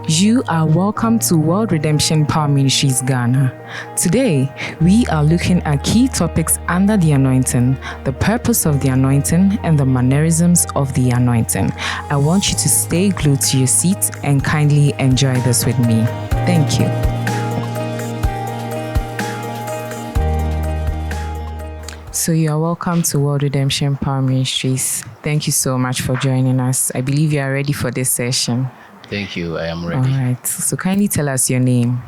You are welcome to World Redemption Power Ministries Ghana. Today, we are looking at key topics under the anointing, the purpose of the anointing, and the mannerisms of the anointing. I want you to stay glued to your seat and kindly enjoy this with me. Thank you. So you are welcome to World Redemption Power Ministries. Thank you so much for joining us. I believe you are ready for this session. Thank you. I am ready. All right. So kindly tell us your name.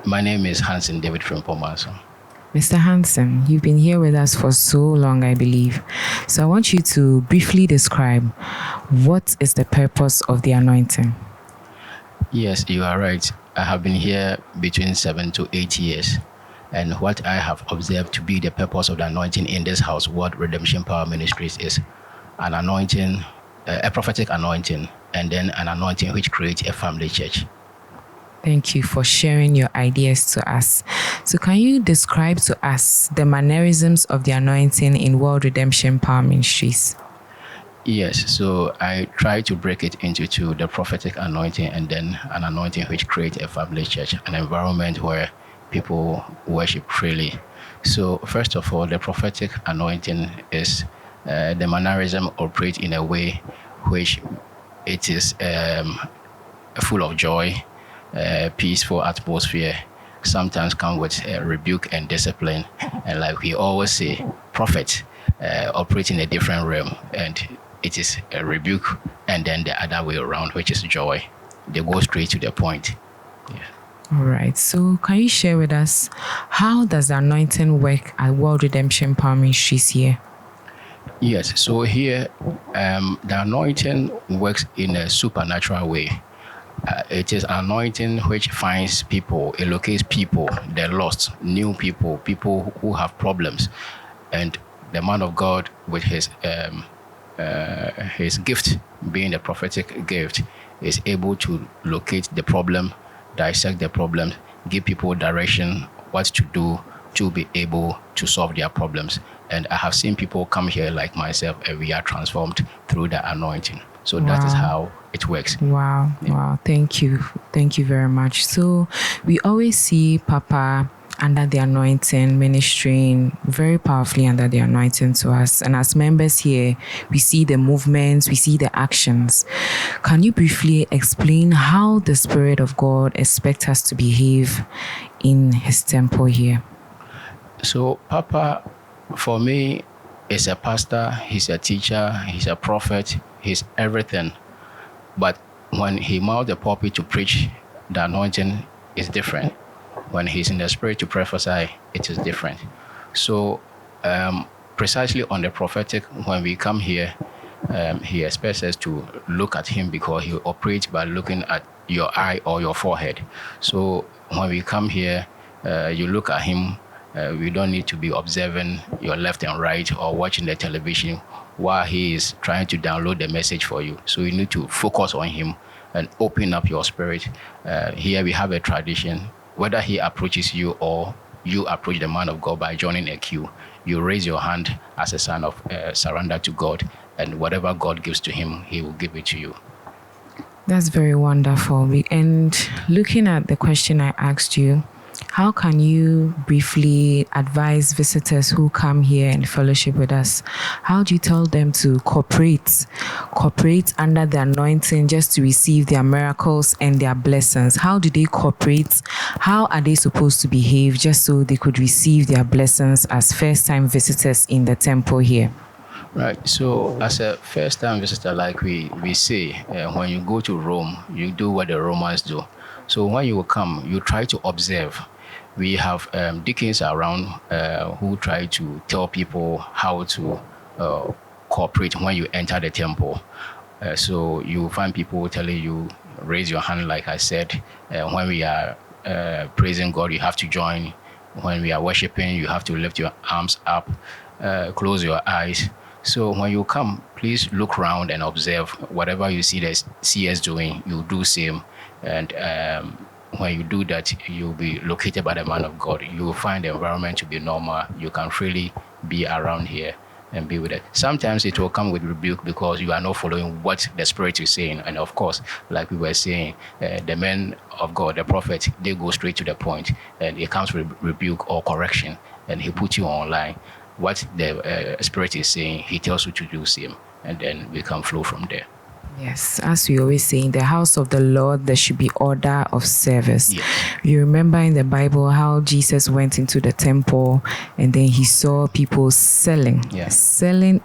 My name is Hansen David from Pomaso. Mr. Hansen, you've been here with us for so long, I believe. So I want you to briefly describe what is the purpose of the anointing. Yes, you are right. I have been here between 7 to 8 years. And what I have observed to be the purpose of the anointing in this house, World Redemption Power Ministries, is an anointing, a prophetic anointing, and then an anointing which creates a family church. Thank you for sharing your ideas to us. So can you describe to us the mannerisms of the anointing in World Redemption Power Ministries? Yes, so I try to break it into two, the prophetic anointing and then an anointing which creates a family church, an environment where people worship freely. So first of all, the prophetic anointing is the mannerism operates in a way which it is full of joy, peaceful atmosphere, sometimes come with rebuke and discipline. And like we always say, prophet operate in a different realm, and it is a rebuke and then the other way around, which is joy. They go straight to the point. Yeah. All right. So can you share with us, how does the anointing work at World Redemption Power Ministries here? Yes, so here the anointing works in a supernatural way. It is an anointing which finds people, it locates people, the lost, new people, people who have problems. And the man of God with his gift, being a prophetic gift, is able to locate the problem, dissect the problem, give people direction, what to do to be able to solve their problems. And I have seen people come here like myself, and we are transformed through the anointing. So that is how it works. Wow. Yeah. Wow. Thank you. Thank you very much. So we always see Papa under the anointing, ministering very powerfully under the anointing to us. And as members here, we see the movements, we see the actions. Can you briefly explain how the Spirit of God expects us to behave in his temple here? So Papa, for me, is a pastor, he's a teacher, he's a prophet, he's everything. But when he mounts the pulpit to preach, the anointing is different. When he's in the spirit to prophesy, it is different. So precisely on the prophetic, when we come here, he expects us to look at him because he operates by looking at your eye or your forehead. So when we come here, you look at him. We don't need to be observing your left and right or watching the television while he is trying to download the message for you. So you need to focus on him and open up your spirit. Here we have a tradition. Whether he approaches you or you approach the man of God by joining a queue, you raise your hand as a sign of surrender to God, and whatever God gives to him, he will give it to you. That's very wonderful. And looking at the question I asked you, how can you briefly advise visitors who come here and fellowship with us? How do you tell them to cooperate under the anointing just to receive their miracles and their blessings? How do they cooperate? How are they supposed to behave just so they could receive their blessings as first-time visitors in the temple here? Right. So as a first-time visitor, like we say, when you go to Rome, you do what the Romans do. So when you come, you try to observe. We have deacons around who try to tell people how to cooperate when you enter the temple. So you find people telling you, raise your hand, like I said. When we are praising God, you have to join. When we are worshiping, you have to lift your arms up, close your eyes. So when you come, please look around and observe. Whatever you see us doing, you do same. And when you do that, you'll be located by the man of God. You will find the environment to be normal. You can freely be around here. and be with it. Sometimes it will come with rebuke because you are not following what the Spirit is saying. And of course, like we were saying, the men of God, the prophet, they go straight to the point, and it comes with rebuke or correction, and he puts you online. What the Spirit is saying, he tells you to do same, and then we can flow from there. Yes, as we always say, in the house of the Lord, there should be order of service. Yes. You remember in the Bible how Jesus went into the temple and then he saw people selling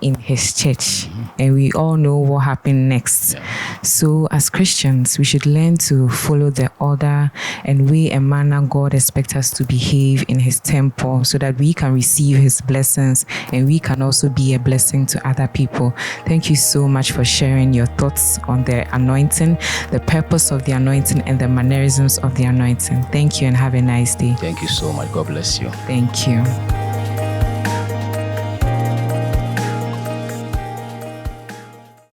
in his church. And we all know what happened next. Yeah. So as Christians, we should learn to follow the order and way and manner God expects us to behave in his temple so that we can receive his blessings and we can also be a blessing to other people. Thank you so much for sharing your thoughts on the anointing, the purpose of the anointing, and the mannerisms of the anointing. Thank you and have a nice day. Thank you so much. God bless you. Thank you.